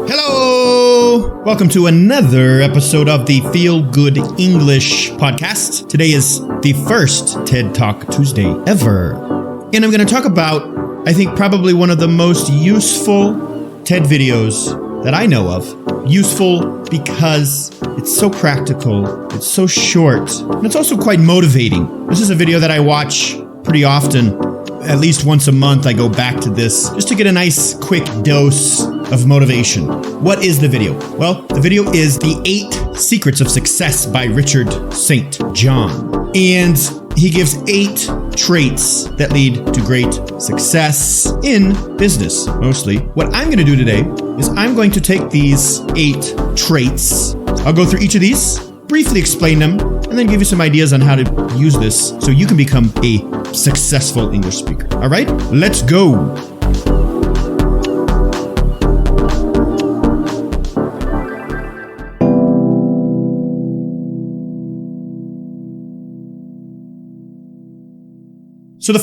Hello! Welcome to another episode of the Feel Good English podcast. Today is the first TED Talk Tuesday ever. And I'm going to talk about, I think, probably one of the most useful TED videos that I know of. Useful because it's so practical, it's so short, and it's also quite motivating. This is a video that I watch pretty often. At least once a month, I go back to this just to get a nice quick dose of motivation. What is the video? Well, the video is The 8 Secrets of Success by Richard St. John. And he gives 8 traits that lead to great success in business, mostly. What I'm going to do today is I'm going to take these 8 traits. I'll go through each of these, briefly explain them, and then give you some ideas on how to use this so you can become a successful English speaker. All right, let's go. So the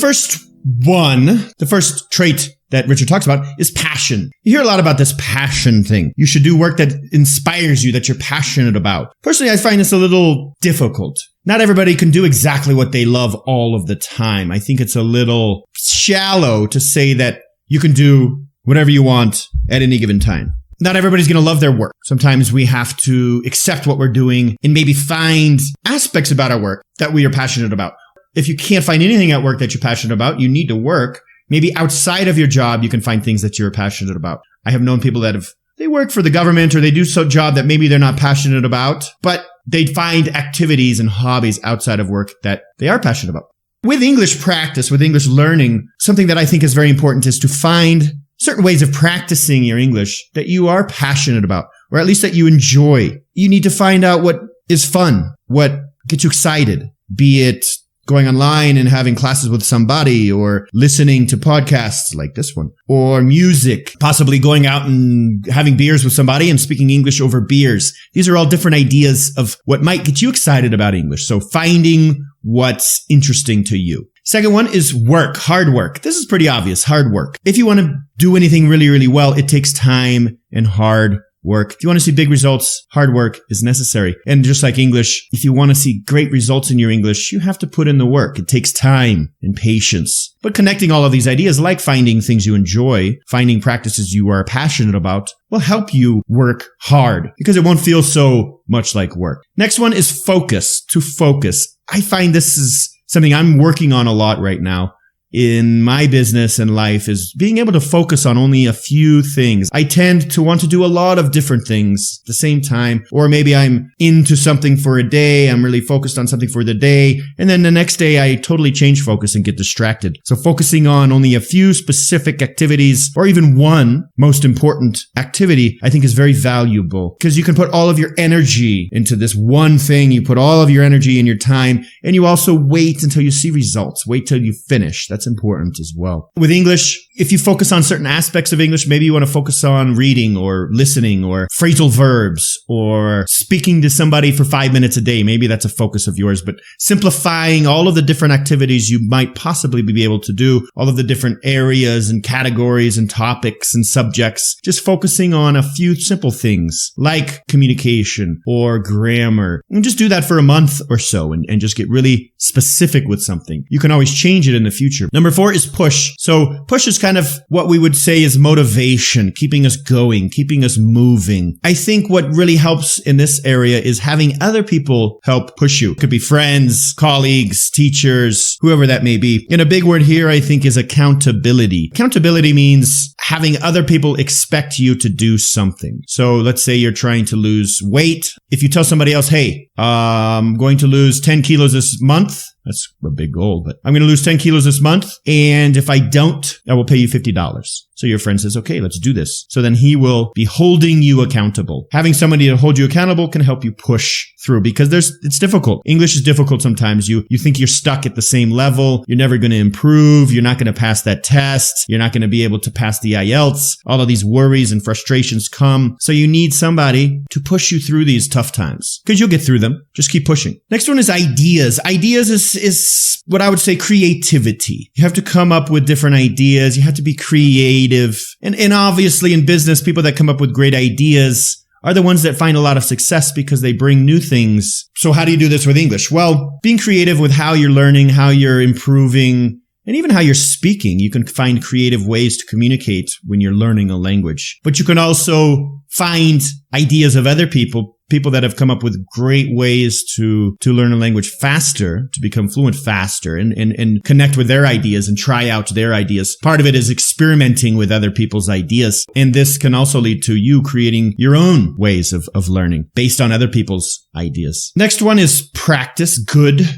first trait that Richard talks about is passion. You hear a lot about this passion thing. You should do work that inspires you, that you're passionate about. Personally, I find this a little difficult. Not everybody can do exactly what they love all of the time. I think it's a little shallow to say that you can do whatever you want at any given time. Not everybody's going to love their work. Sometimes we have to accept what we're doing and maybe find aspects about our work that we are passionate about. If you can't find anything at work that you're passionate about, you need to work. Maybe outside of your job, you can find things that you're passionate about. I have known people that they work for the government or they do some job that maybe they're not passionate about, but they find activities and hobbies outside of work that they are passionate about. With English practice, with English learning, something that I think is very important is to find certain ways of practicing your English that you are passionate about, or at least that you enjoy. You need to find out what is fun, what gets you excited, be it going online and having classes with somebody, or listening to podcasts like this one, or music, possibly going out and having beers with somebody and speaking English over beers. These are all different ideas of what might get you excited about English. So finding what's interesting to you. Second one is work, hard work. This is pretty obvious, hard work. If you want to do anything really, really well, it takes time and hard work. If you want to see big results, hard work is necessary. And just like English, if you want to see great results in your English, you have to put in the work. It takes time and patience. But connecting all of these ideas, like finding things you enjoy, finding practices you are passionate about, will help you work hard because it won't feel so much like work. Next one is focus, to focus. I find this is something I'm working on a lot right now in my business and life, is being able to focus on only a few things. I tend to want to do a lot of different things at the same time, or maybe I'm into something for a day. I'm really focused on something for the day. And then the next day I totally change focus and get distracted. So focusing on only a few specific activities, or even one most important activity, I think is very valuable because you can put all of your energy into this one thing. You put all of your energy and your time, and you also wait until you see results. Wait till you finish. That's important as well. With English, if you focus on certain aspects of English, maybe you want to focus on reading or listening or phrasal verbs or speaking to somebody for 5 minutes a day. Maybe that's a focus of yours, but simplifying all of the different activities you might possibly be able to do, all of the different areas and categories and topics and subjects, just focusing on a few simple things like communication or grammar. And just do that for a month or so and just get really specific with something. You can always change it in the future. Number 4 is push. So push is kind of what we would say is motivation, keeping us going, keeping us moving. I think what really helps in this area is having other people help push you. It could be friends, colleagues, teachers, whoever that may be. And a big word here, I think, is accountability. Accountability means having other people expect you to do something. So let's say you're trying to lose weight. If you tell somebody else, hey, I'm going to lose 10 kilos this month, That's a big goal, but I'm going to lose 10 kilos this month. And if I don't, I will pay you $50. So your friend says, okay, let's do this. So then he will be holding you accountable. Having somebody to hold you accountable can help you push through because it's difficult. English is difficult sometimes. You think you're stuck at the same level. You're never going to improve. You're not going to pass that test. You're not going to be able to pass the IELTS. All of these worries and frustrations come. So you need somebody to push you through these tough times because you'll get through them. Just keep pushing. Next one is ideas. Ideas is next is what I would say creativity. You have to come up with different ideas. You have to be creative. And obviously in business, people that come up with great ideas are the ones that find a lot of success because they bring new things. So how do you do this with English? Well, being creative with how you're learning, how you're improving, and even how you're speaking. You can find creative ways to communicate when you're learning a language. But you can also find ideas of other people that have come up with great ways to learn a language faster, to become fluent faster, and connect with their ideas and try out their ideas. Part of it is experimenting with other people's ideas. And this can also lead to you creating your own ways of learning based on other people's ideas. Next one is practice.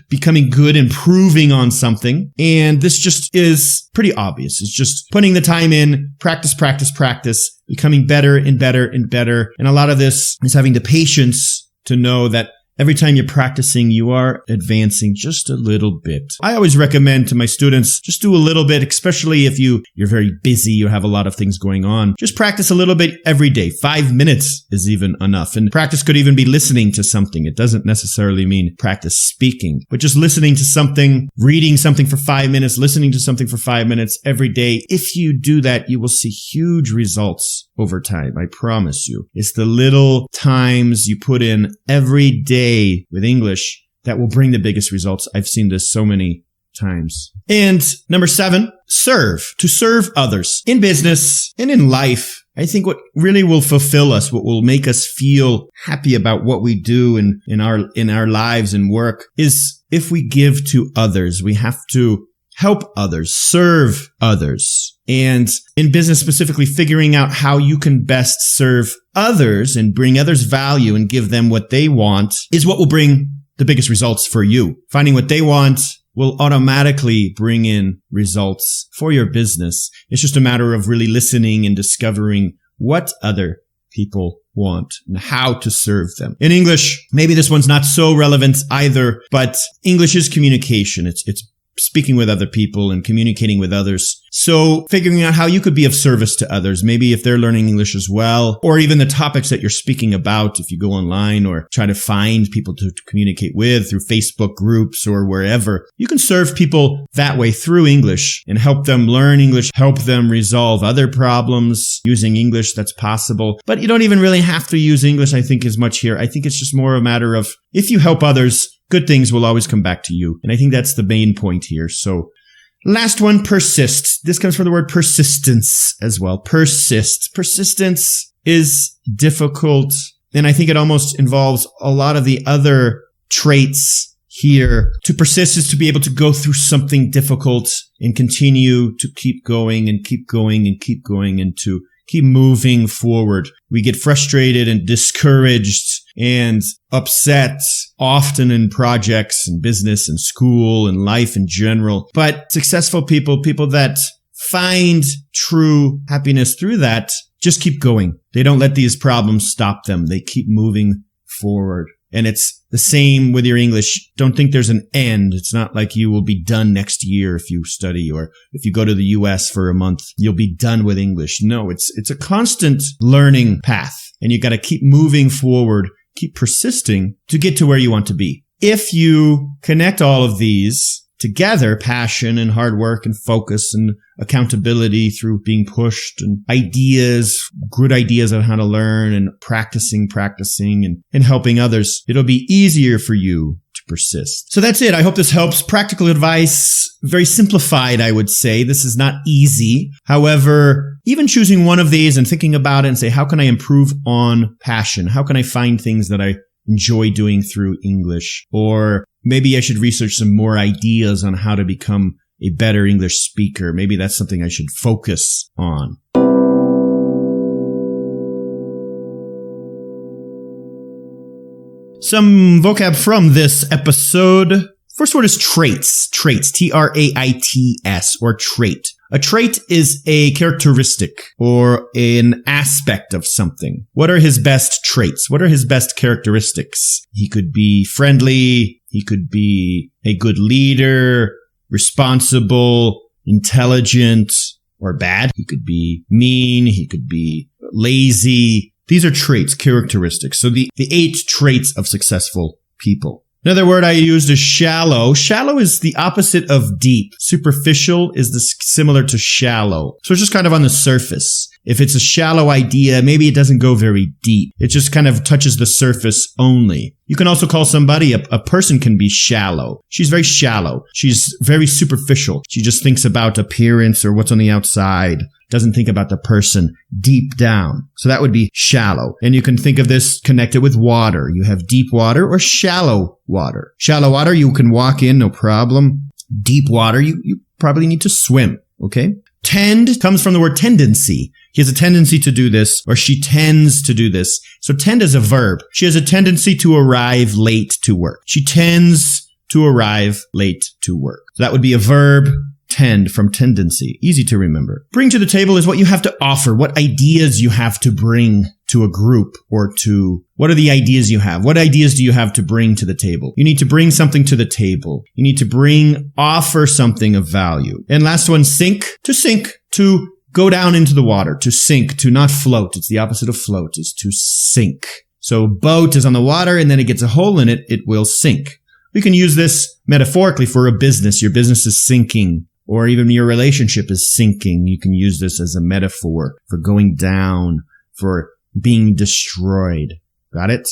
Becoming good, improving on something. And this just is pretty obvious. It's just putting the time in, practice, becoming better and better and better. And a lot of this is having the patience to know that every time you're practicing, you are advancing just a little bit. I always recommend to my students, just do a little bit, especially if you're very busy, you have a lot of things going on. Just practice a little bit every day. 5 minutes is even enough. And practice could even be listening to something. It doesn't necessarily mean practice speaking, but just listening to something, reading something for 5 minutes, listening to something for 5 minutes every day. If you do that, you will see huge results over time. I promise you. It's the little times you put in every day with English that will bring the biggest results. I've seen this so many times. And number 7, to serve others in business and in life. I think what really will fulfill us, what will make us feel happy about what we do in our lives and work is if we give to others. We have to help others, serve others. And in business specifically, figuring out how you can best serve others and bring others value and give them what they want is what will bring the biggest results for you. Finding what they want will automatically bring in results for your business. It's just a matter of really listening and discovering what other people want and how to serve them. In English, maybe this one's not so relevant either, but English is communication. It's speaking with other people and communicating with others. So figuring out how you could be of service to others, maybe if they're learning English as well, or even the topics that you're speaking about, if you go online or try to find people to communicate with through Facebook groups or wherever, you can serve people that way through English and help them learn English, help them resolve other problems using English that's possible. But you don't even really have to use English, I think, as much here. I think it's just more a matter of if you help others, good things will always come back to you. And I think that's the main point here. So last one, persist. This comes from the word persistence as well. Persist. Persistence is difficult. And I think it almost involves a lot of the other traits here. To persist is to be able to go through something difficult and continue to keep going and keep going and keep going and to keep moving forward. We get frustrated and discouraged and upset often in projects and business and school and life in general. But successful people that find true happiness through that, just keep going. They don't let these problems stop them. They keep moving forward. And it's the same with your English. Don't think there's an end. It's not like you will be done next year if you study, or if you go to the US for a month, you'll be done with English. No, it's a constant learning path, and you got to keep moving forward, keep persisting to get to where you want to be. If you connect all of these together, passion and hard work and focus and accountability through being pushed and ideas, good ideas on how to learn and practicing and helping others, it'll be easier for you to persist. So that's it. I hope this helps. Practical advice, very simplified, I would say. This is not easy. However, even choosing one of these and thinking about it and say, how can I improve on passion? How can I find things that I enjoy doing through English? Or maybe I should research some more ideas on how to become a better English speaker. Maybe that's something I should focus on. Some vocab from this episode. First word is traits. Traits. Traits, or trait. A trait is a characteristic or an aspect of something. What are his best traits? What are his best characteristics? He could be friendly. He could be a good leader, responsible, intelligent, or bad. He could be mean. He could be lazy. These are traits, characteristics. So the 8 traits of successful people. Another word I used is shallow. Shallow is the opposite of deep. Superficial is similar to shallow. So it's just kind of on the surface. If it's a shallow idea, maybe it doesn't go very deep. It just kind of touches the surface only. You can also call somebody, a person can be shallow. She's very shallow. She's very superficial. She just thinks about appearance or what's on the outside. Doesn't think about the person deep down. So that would be shallow. And you can think of this connected with water. You have deep water or shallow water. Shallow water, you can walk in, no problem. Deep water, you probably need to swim. Okay? Tend comes from the word tendency. He has a tendency to do this, or she tends to do this. So tend is a verb. She has a tendency to arrive late to work. She tends to arrive late to work. So that would be a verb. Tend from tendency. Easy to remember. Bring to the table is what you have to offer, what ideas you have to bring to a group or to what are the ideas you have? What ideas do you have to bring to the table? You need to bring something to the table. You need to offer something of value. And last one, sink, to go down into the water, to sink, to not float. It's the opposite of float, is to sink. So boat is on the water and then it gets a hole in it, it will sink. We can use this metaphorically for a business. Your business is sinking. Or even your relationship is sinking. You can use this as a metaphor for going down, for being destroyed. Got it?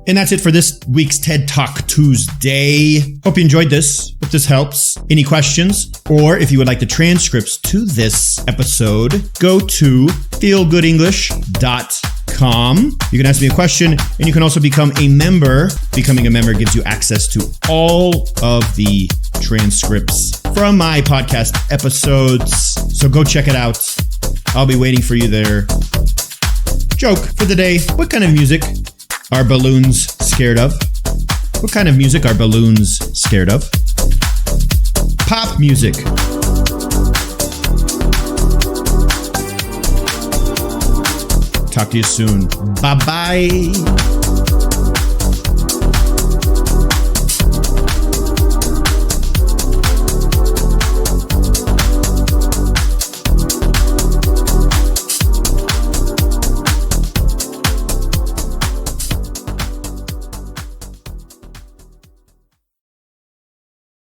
And that's it for this week's TED Talk Tuesday. Hope you enjoyed this. Hope this helps. Any questions? Or if you would like the transcripts to this episode, go to feelgoodenglish.com. You can ask me a question, and you can also become a member. Becoming a member gives you access to all of the transcripts from my podcast episodes. So go check it out. I'll be waiting for you there. Joke for the day. What kind of music are balloons scared of? What kind of music are balloons scared of? Pop music. Talk to you soon. Bye-bye.